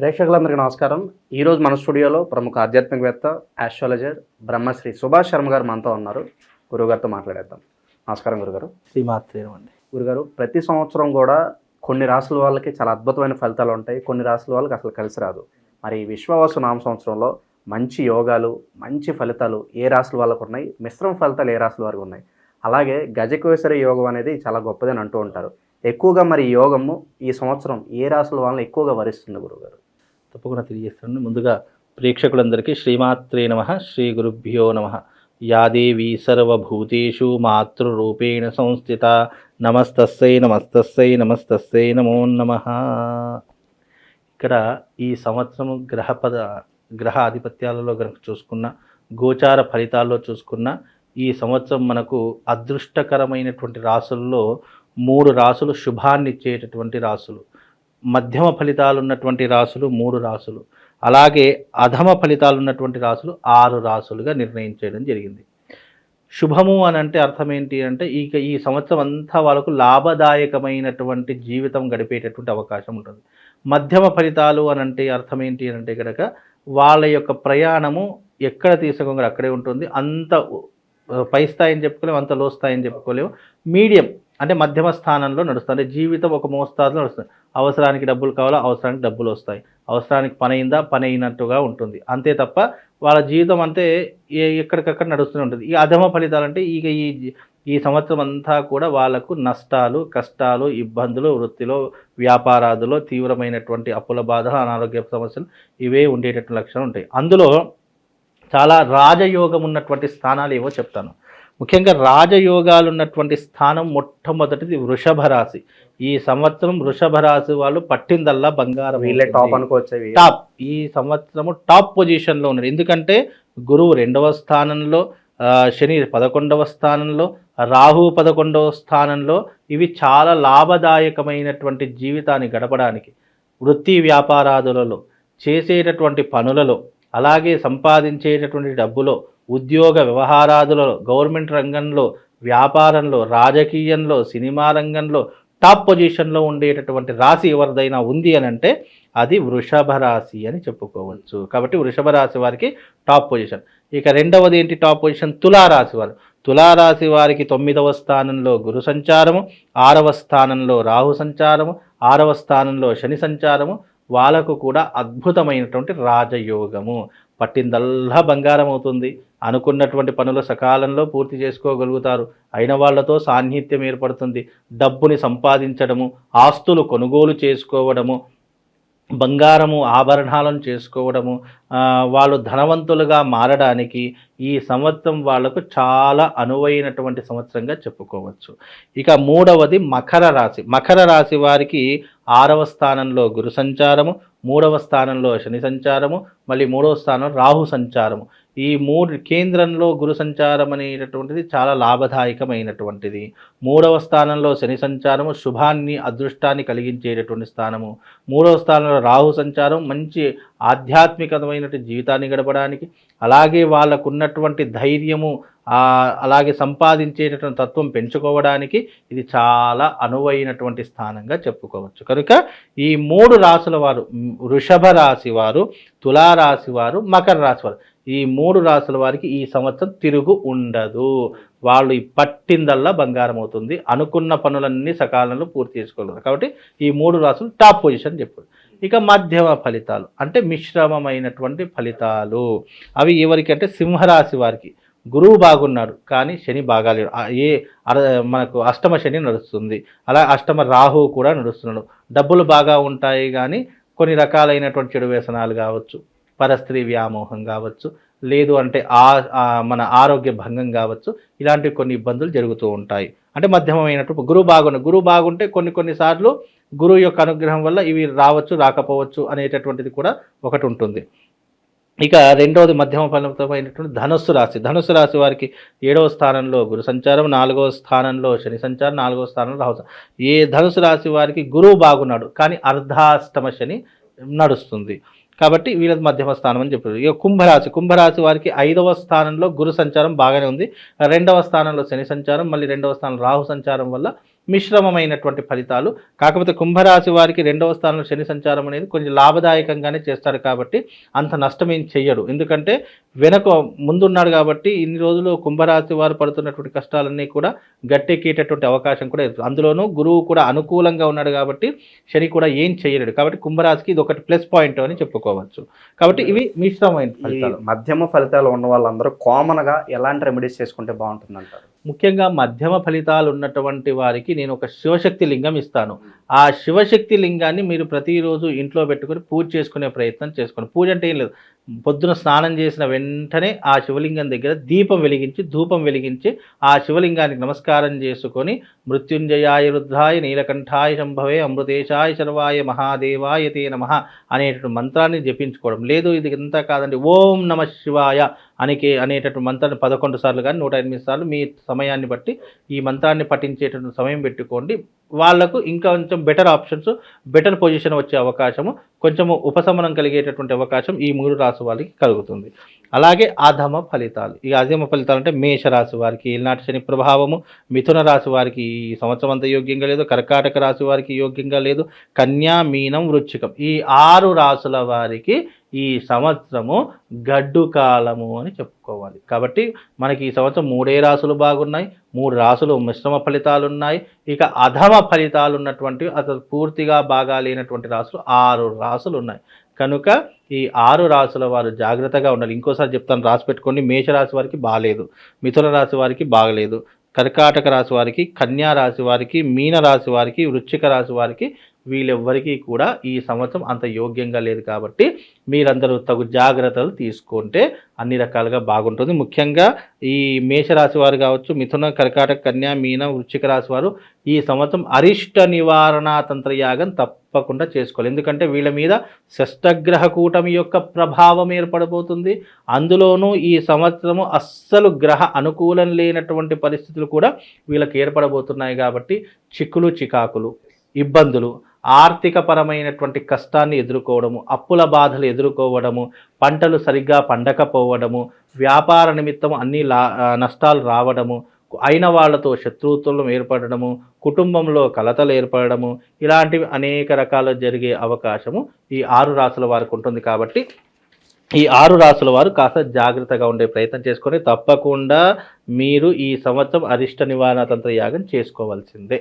ప్రేక్షకులందరికీ నమస్కారం. ఈరోజు మన స్టూడియోలో ప్రముఖ ఆధ్యాత్మికవేత్త, ఆస్ట్రాలజర్ బ్రహ్మశ్రీ సుభాష్ శర్మ గారు మనతో ఉన్నారు. గురుగారితో మాట్లాడేద్దాం. నమస్కారం గురుగారు. శ్రీమాత్రేమండి. గురుగారు, ప్రతి సంవత్సరం కూడా కొన్ని రాసుల వాళ్ళకి చాలా అద్భుతమైన ఫలితాలు ఉంటాయి, కొన్ని రాసుల వాళ్ళకి అసలు కలిసి రాదు. మరి విశ్వావసు నామ సంవత్సరంలో మంచి యోగాలు, మంచి ఫలితాలు ఏ రాసుల వాళ్ళకు ఉన్నాయి, మిశ్రమ ఫలితాలు ఏ రాసుల వారికి ఉన్నాయి? అలాగే గజకేసరి యోగం అనేది చాలా గొప్పదని అంటూ ఉంటారు. ఎక్కువగా మరి ఈ యోగము ఈ సంవత్సరం ఏ రాసుల వాళ్ళని ఎక్కువగా వరిస్తుంది గురుగారు? తప్పకుండా తెలియజేస్తాను. ముందుగా ప్రేక్షకులందరికీ శ్రీమాత్రే నమః, శ్రీ గురుభ్యో నమః. యా దేవీ సర్వభూతేషు మాతృరూపేణ సంస్థిత నమస్తస్సై నమస్తస్సై నమస్తస్సై నమో నమః. ఇక్కడ ఈ సంవత్సరం గ్రహ ఆధిపత్యాలలో కనుక చూసుకున్న, గోచార ఫలితాల్లో చూసుకున్న, ఈ సంవత్సరం మనకు అదృష్టకరమైనటువంటి రాసుల్లో 3 రాసులు శుభాన్ని ఇచ్చేటటువంటి రాసులు, మధ్యమ ఫలితాలు ఉన్నటువంటి రాసులు 3 రాసులు, అలాగే అధమ ఫలితాలు ఉన్నటువంటి రాసులు 6 రాసులుగా నిర్ణయించడం జరిగింది. శుభము అని అంటే అర్థం ఏంటి అంటే, ఈ సంవత్సరం అంతా వాళ్ళకు లాభదాయకమైనటువంటి జీవితం గడిపేటటువంటి అవకాశం ఉంటుంది. మధ్యమ ఫలితాలు అని అంటే అర్థం ఏంటి అంటే కనుక వాళ్ళ యొక్క ప్రయాణము ఎక్కడ తీసుకోగలరు అక్కడే ఉంటుంది. అంత పై స్థాయిని చెప్పుకోలేము, అంత లో స్థాయిని చెప్పుకోలేము. మీడియం అంటే మధ్యమ స్థానంలో నడుస్తుంది. జీవితం ఒక మోస్తాదులో నడుస్తుంది. అవసరానికి డబ్బులు కావాలా, అవసరానికి డబ్బులు వస్తాయి. అవసరానికి పని అయిందా, పని అయినట్టుగా ఉంటుంది. అంతే తప్ప వాళ్ళ జీవితం అంతే ఎక్కడికక్కడ నడుస్తూనే ఉంటుంది. ఈ అధమ ఫలితాలు అంటే ఈ సంవత్సరం అంతా కూడా వాళ్ళకు నష్టాలు, కష్టాలు, ఇబ్బందులు, వృత్తిలో, వ్యాపారాదులో తీవ్రమైనటువంటి అప్పుల బాధలు, అనారోగ్య సమస్యలు ఇవే ఉండేటటువంటి లక్షణాలు ఉంటాయి. అందులో చాలా రాజయోగం ఉన్నటువంటి స్థానాలు ఏవో చెప్తాను. ముఖ్యంగా రాజయోగాలు ఉన్నటువంటి స్థానం మొట్టమొదటిది వృషభ రాశి. ఈ సంవత్సరం వృషభ రాశి వాళ్ళు పట్టిందల్లా బంగారం. వీళ్ళే టాప్ అనుకోవచ్చు. టాప్ ఈ సంవత్సరము టాప్ పొజిషన్లో ఉన్నారు. ఎందుకంటే గురువు 2వ స్థానంలో, శని 11వ స్థానంలో, రాహు 11వ స్థానంలో. ఇవి చాలా లాభదాయకమైనటువంటి జీవితాన్ని గడపడానికి, వృత్తి వ్యాపారాదులలో, చేసేటటువంటి పనులలో, అలాగే సంపాదించేటటువంటి డబ్బులో, ఉద్యోగ వ్యవహారాదులలో, గవర్నమెంట్ రంగంలో, వ్యాపారంలో, రాజకీయంలో, సినిమా రంగంలో టాప్ పొజిషన్లో ఉండేటటువంటి రాశి ఎవరిదైనా ఉంది అని అంటే అది వృషభ రాశి అని చెప్పుకోవచ్చు. కాబట్టి వృషభ రాశి వారికి టాప్ పొజిషన్. ఇక రెండవది ఏంటి టాప్ పొజిషన్? తులారాశి వారు. తులారాశి వారికి 9వ స్థానంలో గురు సంచారము, 6వ స్థానంలో రాహు సంచారము, 6వ స్థానంలో శని సంచారము. వాళ్ళకు కూడా అద్భుతమైనటువంటి రాజయోగము. పట్టిందల్లా బంగారం అవుతుంది. అనుకున్నటువంటి పనులు సకాలంలో పూర్తి చేసుకోగలుగుతారు. అయిన వాళ్లతో సాన్నిహిత్యం ఏర్పడుతుంది. డబ్బుని సంపాదించడము, ఆస్తులు కొనుగోలు చేసుకోవడము, బంగారము ఆభరణాలను చేసుకోవడము, వాళ్ళు ధనవంతులుగా మారడానికి ఈ సంవత్సరం వాళ్లకు చాలా అనువైనటువంటి సంవత్సరంగా చెప్పుకోవచ్చు. ఇక మూడవది మకర రాశి. మకర రాశి వారికి 6వ స్థానంలో గురు సంచారము, 3వ స్థానంలో శని సంచారము, మళ్ళీ 3వ స్థానం రాహు సంచారము. ఈ 3 కేంద్రంలో గురు సంచారం అనేటటువంటిది చాలా లాభదాయకమైనటువంటిది. 3వ స్థానంలో శని సంచారము శుభాన్ని, అదృష్టాన్ని కలిగించేటటువంటి స్థానము. 3వ స్థానంలో రాహు సంచారం మంచి ఆధ్యాత్మికమైనటువంటి జీవితాన్ని గడపడానికి, అలాగే వాళ్ళకు ఉన్నటువంటి ధైర్యము, అలాగే సంపాదించేటటువంటి తత్వం పెంచుకోవడానికి ఇది చాలా అనువైనటువంటి స్థానంగా చెప్పుకోవచ్చు. కనుక ఈ 3 రాసుల వారు, వృషభ రాశి వారు, తులారాశి వారు, మకర రాశి వారు, ఈ 3 రాసుల వారికి ఈ సంవత్సరం తిరుగు ఉండదు. వాళ్ళు పట్టిందల్లా బంగారం అవుతుంది. అనుకున్న పనులన్నీ సకాలంలో పూర్తి చేసుకోగలరు. కాబట్టి ఈ 3 రాసులు టాప్ పొజిషన్ చెప్పారు. ఇక మధ్యమ ఫలితాలు అంటే మిశ్రమమైనటువంటి ఫలితాలు. అవి ఎవరికంటే సింహరాశి వారికి. గురువు బాగున్నాడు కానీ శని బాగాలేడు. మనకు అష్టమ శని నడుస్తుంది, అలా అష్టమ రాహు కూడా నడుస్తున్నాడు. డబ్బులు బాగా ఉంటాయి కానీ కొన్ని రకాలైనటువంటి చెడు వ్యసనాలు కావచ్చు, పరస్త్రీ వ్యామోహం కావచ్చు, లేదు అంటే మన ఆరోగ్య భంగం కావచ్చు, ఇలాంటి కొన్ని ఇబ్బందులు జరుగుతూ ఉంటాయి. అంటే మధ్యమైనటువంటి గురువు బాగుంటే కొన్నిసార్లు గురువు యొక్క అనుగ్రహం వల్ల ఇవి రావచ్చు, రాకపోవచ్చు అనేటటువంటిది కూడా ఒకటి ఉంటుంది. ఇక రెండవది మధ్యమ ఫలితమైనటువంటి ధనుస్సు రాశి. ధనుస్సు రాశి వారికి 7వ స్థానంలో గురు సంచారం, 4వ స్థానంలో శని సంచారం, 4వ స్థానంలో రాహు. ధనుస్సు రాశి వారికి గురువు బాగున్నాడు కానీ అర్ధాష్టమ శని నడుస్తుంది. కాబట్టి వీళ్ళది మధ్యమ స్థానం అని చెప్పారు. ఇక కుంభరాశి వారికి 5వ స్థానంలో గురు సంచారం బాగానే ఉంది. 2వ స్థానంలో శని సంచారం, మళ్ళీ 2వ స్థానంలో రాహు సంచారం వల్ల మిశ్రమమైనటువంటి ఫలితాలు. కాకపోతే కుంభరాశి వారికి 2వ స్థానంలో శని సంచారం అనేది కొంచెం లాభదాయకంగానే చేస్తారు కాబట్టి అంత నష్టం ఏం చెయ్యడు. ఎందుకంటే ముందున్నాడు కాబట్టి ఇన్ని రోజులు కుంభరాశి వారు పడుతున్నటువంటి కష్టాలన్నీ కూడా గట్టెక్కేటటువంటి అవకాశం కూడా ఉంది. అందులోనూ గురువు కూడా అనుకూలంగా ఉన్నాడు కాబట్టి శని కూడా ఏం చేయలేడు. కాబట్టి కుంభరాశికి ఇది ఒకటి ప్లస్ పాయింట్ అని చెప్పుకోవచ్చు. కాబట్టి ఇవి మిశ్రమమైన ఫలితాలు. మధ్యమ ఫలితాలు ఉన్న వాళ్ళందరూ కామన్గా ఎలాంటి రెమెడీస్ చేసుకుంటే బాగుంటుంది అంటారు? ముఖ్యంగా మధ్యమ ఫలితాలు ఉన్నటువంటి వారికి నేను ఒక శివశక్తి లింగం ఇస్తాను. ఆ శివశక్తి లింగాన్ని మీరు ప్రతిరోజు ఇంట్లో పెట్టుకొని పూజ చేసుకునే ప్రయత్నం చేసుకోండి. పూజ అంటే ఏం లేదు, పొద్దున స్నానం చేసిన వెంటనే ఆ శివలింగం దగ్గర దీపం వెలిగించి ధూపం వెలిగించి ఆ శివలింగానికి నమస్కారం చేసుకొని మృత్యుంజయాయ రుద్రాయ నీలకంఠాయ శంభవే అమృతేశాయ శర్వాయ మహాదేవాయ తే నమః అనేటువంటి మంత్రాన్ని జపించుకోవడం. లేదు ఇది ఇంత కాదండి, ఓం నమ శివాయ అనేటటువంటి మంత్రాన్ని 11 సార్లు కానీ 108 సార్లు మీ సమయాన్ని బట్టి ఈ మంత్రాన్ని పఠించేటటువంటి సమయం పెట్టుకోండి. వాళ్లకు ఇంకా కొంచెం బెటర్ ఆప్షన్స్, బెటర్ పొజిషన్ వచ్చే అవకాశము, కొంచెము ఉపశమనం కలిగేటటువంటి అవకాశం ఈ 3 రాశి వాళ్ళకి కలుగుతుంది. అలాగే అధమ ఫలితాలు. ఈ అధమ ఫలితాలు అంటే మేషరాశి వారికి ఏలినాటి శని ప్రభావము, మిథున రాశి వారికి ఈ సంవత్సరం అంతా యోగ్యంగా లేదు, కర్కాటక రాశి వారికి యోగ్యంగా లేదు, కన్యా మీనం వృశ్చికం ఈ 6 రాశుల వారికి ఈ సంవత్సరము గడ్డు కాలము అని చెప్పుకోవాలి. కాబట్టి మనకి ఈ సంవత్సరం 3 రాశులు బాగున్నాయి, 3 రాశులు మిశ్రమ ఫలితాలు ఉన్నాయి. ఇక అధమ ఫలితాలు ఉన్నటువంటివి అసలు పూర్తిగా బాగా లేనటువంటి రాశులు 6 రాశులు ఉన్నాయి. కనుక ఈ 6 రాశుల వారు జాగ్రత్తగా ఉండాలి. ఇంకోసారి చెప్తాను, రాసి పెట్టుకోండి. మేషరాశి వారికి బాగలేదు, మిథున రాశి వారికి బాగలేదు, కర్కాటక రాశి వారికి, కన్యా రాశి వారికి, మీన రాశి వారికి, వృశ్చిక రాశి వారికి వీళ్ళెవ్వరికీ కూడా ఈ సంవత్సరం అంత యోగ్యంగా లేదు. కాబట్టి మీరందరూ తగు జాగ్రత్తలు తీసుకుంటే అన్ని రకాలుగా బాగుంటుంది. ముఖ్యంగా ఈ మేషరాశి వారు కావచ్చు, మిథున, కర్కాటక, కన్యా, మీన, వృశ్చిక రాశి వారు ఈ సంవత్సరం అరిష్ట నివారణ తంత్రయాగం తప్పకుండా చేసుకోవాలి. ఎందుకంటే వీళ్ళ మీద షష్టగ్రహ కూటమి యొక్క ప్రభావం ఏర్పడబోతుంది. అందులోనూ ఈ సంవత్సరము అస్సలు గ్రహ అనుకూలం లేనటువంటి పరిస్థితులు కూడా వీళ్ళకి ఏర్పడబోతున్నాయి. కాబట్టి చిక్కులు, చికాకులు, ఇబ్బందులు, ఆర్థిక పరమైనటువంటి కష్టాన్ని ఎదుర్కోవడము, అప్పుల బాధలు ఎదుర్కోవడము, పంటలు సరిగ్గా పండకపోవడము, వ్యాపార నిమిత్తం అన్ని నష్టాలు రావడము, అయిన వాళ్లతో శత్రుత్వం ఏర్పడము, కుటుంబంలో కలతలు ఏర్పడము, ఇలాంటివి అనేక రకాలు జరిగే అవకాశము ఈ 6 రాశుల వారికి ఉంటుంది. కాబట్టి ఈ 6 రాశుల వారు కాస్త జాగ్రత్తగా ఉండే ప్రయత్నం చేసుకొని తప్పకుండా మీరు ఈ సంవత్సరం అరిష్ట నివారణ తంత్ర యాగం చేసుకోవాల్సిందే.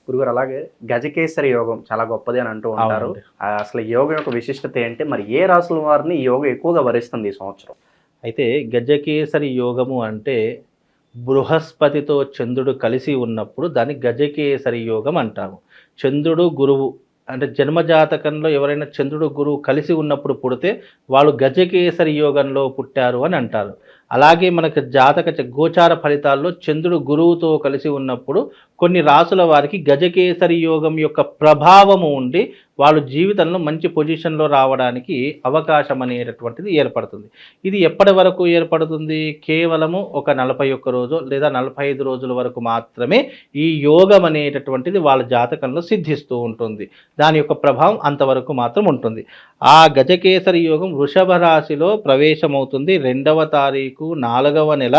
గురుగారు, అలాగే గజకేసరి యోగం చాలా గొప్పది అని అంటూ ఉంటారు. అసలు యోగం యొక్క విశిష్టత ఏంటి? మరి ఏ రాసుల వారిని ఈ యోగం ఎక్కువగా వరిస్తుంది ఈ సంవత్సరం? అయితే గజకేసరి యోగము అంటే బృహస్పతితో చంద్రుడు కలిసి ఉన్నప్పుడు దాన్ని గజకేసరి యోగం అంటాము. చంద్రుడు గురువు అంటే జన్మజాతకంలో ఎవరైనా చంద్రుడు గురువు కలిసి ఉన్నప్పుడు పుడితే వాళ్ళు గజకేసరి యోగంలో పుట్టారు అని అంటారు. అలాగే మనకు గోచార ఫలితాల్లో చంద్రుడు గురువుతో కలిసి ఉన్నప్పుడు కొన్ని రాసుల వారికి గజకేసరి యోగం యొక్క ప్రభావము ఉండి వాళ్ళు జీవితంలో మంచి పొజిషన్లో రావడానికి అవకాశం అనేటటువంటిది ఏర్పడుతుంది. ఇది ఎప్పటి వరకు ఏర్పడుతుంది? కేవలము ఒక 41 రోజు లేదా 45 రోజుల వరకు మాత్రమే ఈ యోగం అనేటటువంటిది వాళ్ళ జాతకంలో సిద్ధిస్తూ ఉంటుంది. దాని యొక్క ప్రభావం అంతవరకు మాత్రం ఉంటుంది. ఆ గజకేసరి యోగం వృషభ రాశిలో ప్రవేశమవుతుంది 2వ తారీఖు 4వ నెల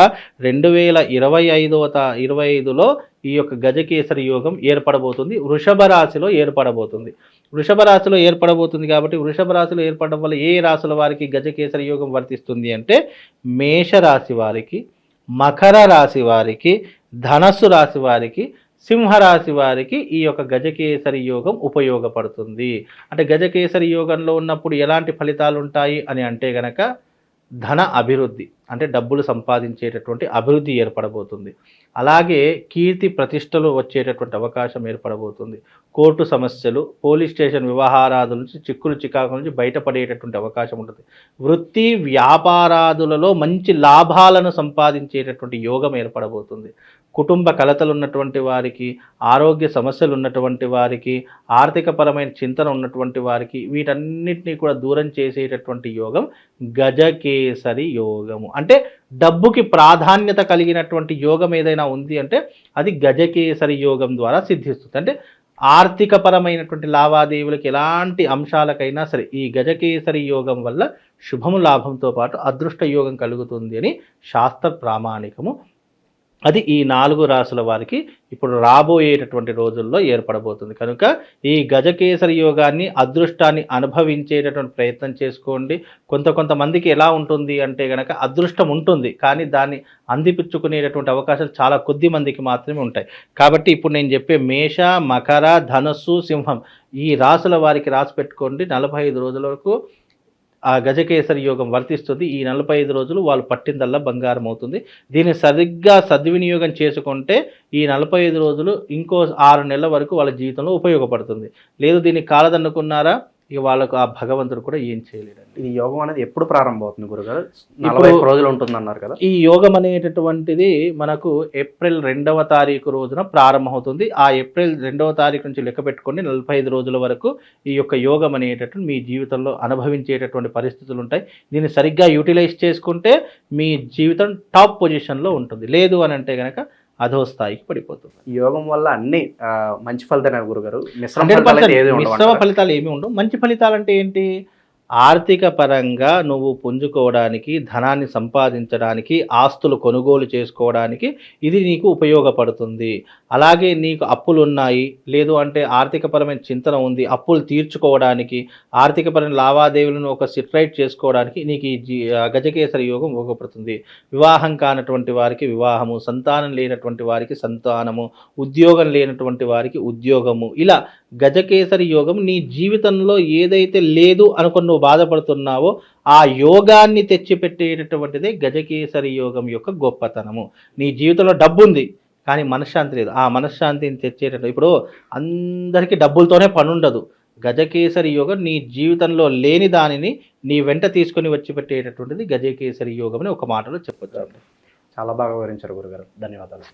2025లో ఈ యొక్క గజకేసరి యోగం ఏర్పడబోతుంది. వృషభ రాశిలో ఏర్పడబోతుంది. వృషభ రాశిలో ఏర్పడబోతుంది కాబట్టి వృషభ రాశిలో ఏర్పడడం వల్ల ఏ రాశుల వారికి గజకేసరి యోగం వర్తిస్తుంది అంటే మేషరాశి వారికి, మకర రాశి వారికి, ధనస్సు రాశి వారికి, సింహరాశి వారికి ఈ యొక్క గజకేసరి యోగం ఉపయోగపడుతుంది. అంటే గజకేసరి యోగంలో ఉన్నప్పుడు ఎలాంటి ఫలితాలు ఉంటాయి అని అంటే గనక ధన అభివృద్ధి, అంటే డబ్బులు సంపాదించేటటువంటి అభివృద్ధి ఏర్పడబోతుంది. అలాగే కీర్తి ప్రతిష్టలు వచ్చేటటువంటి అవకాశం ఏర్పడబోతుంది. కోర్టు సమస్యలు, పోలీస్ స్టేషన్ వ్యవహారాదుల నుంచి, చిక్కులు చికాకుల నుంచి బయటపడేటటువంటి అవకాశం ఉంటుంది. వృత్తి వ్యాపారాదులలో మంచి లాభాలను సంపాదించేటటువంటి యోగం ఏర్పడబోతుంది. కుటుంబ కలతలు ఉన్నటువంటి వారికి, ఆరోగ్య సమస్యలు ఉన్నటువంటి వారికి, ఆర్థికపరమైన చింతన ఉన్నటువంటి వారికి వీటన్నిటినీ కూడా దూరం చేసేటటువంటి యోగం గజకేసరి యోగము. అంటే డబ్బుకి ప్రాధాన్యత కలిగినటువంటి యోగం ఏదైనా ఉంది అంటే అది గజకేసరి యోగం ద్వారా సిద్ధిస్తుంది. అంటే ఆర్థిక పరమైనటువంటి లావాదేవీలకు ఎలాంటి అంశాలకైనా సరే ఈ గజకేసరి యోగం వల్ల శుభము లాభంతో పాటు అదృష్ట యోగం కలుగుతుంది అని శాస్త్ర ప్రామాణికము. అది ఈ 4 రాసుల వారికి ఇప్పుడు రాబోయేటటువంటి రోజుల్లో ఏర్పడబోతుంది. కనుక ఈ గజకేసరి యోగాన్ని, అదృష్టాన్ని అనుభవించేటటువంటి ప్రయత్నం చేసుకోండి. కొంతమందికి ఎలా ఉంటుంది అంటే గనక అదృష్టం ఉంటుంది, కానీ దాన్ని అందిపుచ్చుకునేటటువంటి అవకాశాలు చాలా కొద్ది మందికి మాత్రమే ఉంటాయి. కాబట్టి ఇప్పుడు నేను చెప్పే మేష, మకర, ధనుస్సు, సింహం ఈ రాసుల వారికి రాసి పెట్టుకోండి. 45 రోజుల వరకు ఆ గజకేసరి యోగం వర్తిస్తుంది. ఈ 45 రోజులు వాళ్ళు పట్టిందల్లా బంగారం అవుతుంది. దీన్ని సరిగ్గా సద్వినియోగం చేసుకుంటే ఈ 45 రోజులు ఇంకో 6 నెలల వరకు వాళ్ళ జీవితంలో ఉపయోగపడుతుంది. లేదు దీన్ని కాలదన్నుకున్నారా, ఇక వాళ్ళకు ఆ భగవంతుడు కూడా ఏం చేయలేడండి. ఇది యోగం అనేది ఎప్పుడు ప్రారంభం అవుతుంది గురుగారు? 40 రోజులు ఉంటుందన్నారు కదా. ఈ యోగం అనేటటువంటిది మనకు ఏప్రిల్ 2వ తారీఖు రోజున ప్రారంభమవుతుంది. ఆ ఏప్రిల్ 2వ తారీఖు నుంచి లెక్క పెట్టుకోండి, 45 రోజుల వరకు ఈ యొక్క యోగం అనేటటువంటి మీ జీవితంలో అనుభవించేటటువంటి పరిస్థితులు ఉంటాయి. దీన్ని సరిగ్గా యూటిలైజ్ చేసుకుంటే మీ జీవితం టాప్ పొజిషన్లో ఉంటుంది. లేదు అని అంటే కనుక అధో స్థాయికి పడిపోతుంది. ఈ యోగం వల్ల అన్ని మంచి ఫలితాలు గురుగారు. 100% మిశ్రమ ఫలితాలు ఏమి ఉండవు. మంచి ఫలితాలు అంటే ఏంటి? ఆర్థిక పరంగా నువ్వు పుంజుకోవడానికి, ధనాన్ని సంపాదించడానికి, ఆస్తులు కొనుగోలు చేసుకోవడానికి ఇది నీకు ఉపయోగపడుతుంది. అలాగే నీకు అప్పులు ఉన్నాయి, లేదు అంటే ఆర్థికపరమైన చింతన ఉంది, అప్పులు తీర్చుకోవడానికి, ఆర్థికపరమైన లావాదేవీలను ఒక సిట్రైట్ చేసుకోవడానికి నీకు ఈ గజకేసరి యోగం ఉపయోగపడుతుంది. వివాహం కానటువంటి వారికి వివాహము, సంతానం లేనటువంటి వారికి సంతానము, ఉద్యోగం లేనటువంటి వారికి ఉద్యోగము, ఇలా గజకేసరి యోగం నీ జీవితంలో ఏదైతే లేదు అనుకుని నువ్వు బాధపడుతున్నావో ఆ యోగాన్ని తెచ్చిపెట్టేటటువంటిదే గజకేసరి యోగం యొక్క గొప్పతనము. నీ జీవితంలో డబ్బు ఉంది కానీ మనశ్శాంతి లేదు, ఆ మనశ్శాంతిని తెచ్చేటట్టు. ఇప్పుడు అందరికీ డబ్బులతోనే పని ఉండదు. గజకేసరి యోగం నీ జీవితంలో లేని దానిని నీ వెంట తీసుకొని వచ్చి పెట్టేటటువంటిది గజకేసరి యోగం అని ఒక మాటలో చెప్పొచ్చు. చాలా బాగా వివరించారు గురుగారు. ధన్యవాదాలు.